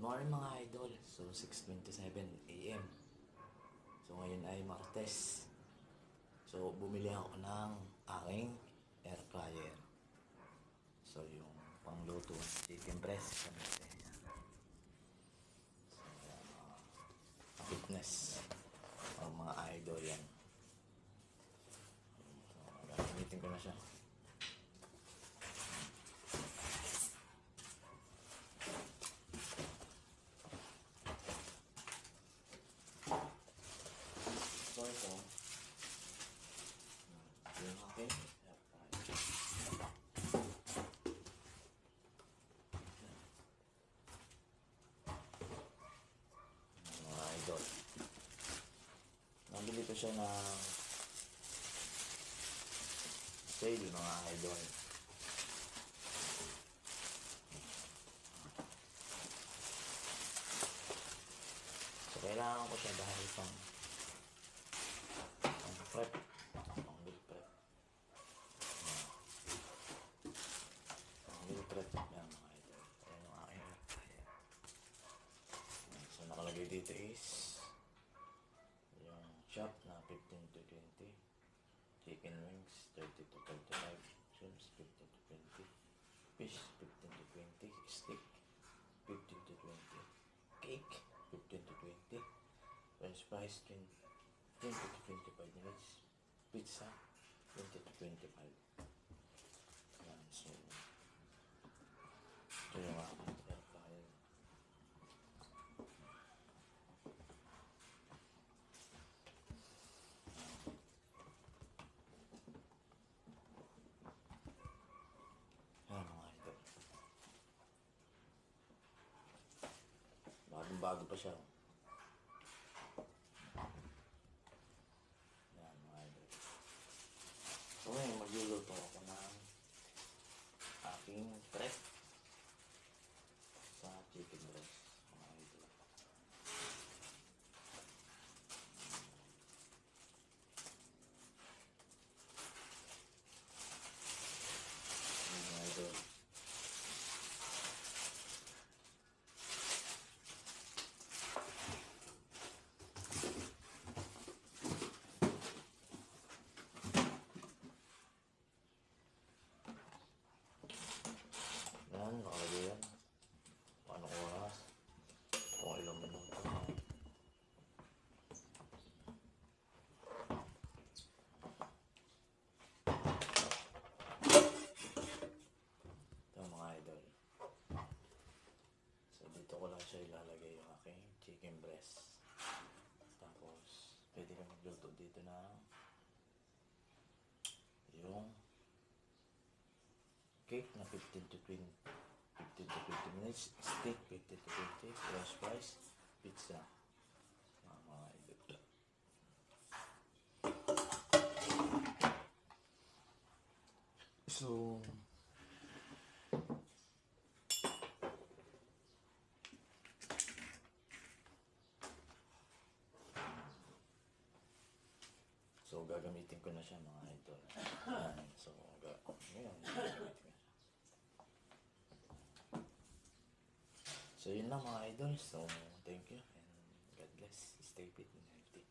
morning mga idol. So 6:27 AM. So ngayon ay Martes. So bumili ako ng aking air fryer. So yung pangluto ng chicken breast kami. So fitness ang mga idol yan. So gagamitin ko na siya. So ito yung aking air fryer. Mga idol, nabili ko siya ng sale mga idol. So kailangan ko siya dahil pang prep, pang meal prep, pang meal prep yan mga idol. Ayan yung aking air fryer. So nakalagay dito is yung chop na 15 to 20, chicken wings 30 to 35, shrimps 15 to 20, fish 15 to 20, steak 15 to 20, cake 15 to 20, french fries 20 to 25 minutes, pizza 20 to 25. Yan, so ito yung aking air fryer. Yan mga idol, bagong bago pa siya. Yan mga idol. So ngayon magluluto ako ng aking prep sa chicken breast mga idol. Yan mga idol. Yan, nakalagay yan. Kung anong oras, kung ilang minuto. Ito mga idol. So dito ko lang siya ilalagay yung aking chicken breast. Tapos pwede ka magluto dito na yung cake na 15 to 20 minutes, steak 15 to 20, french fries, pizza. Mga idol. So gagamitin ko na siya mga idol. Yan. So ngayon gagamitin ko na siya. So yun lang mga idol. So thank you and God bless. Stay fit and healthy.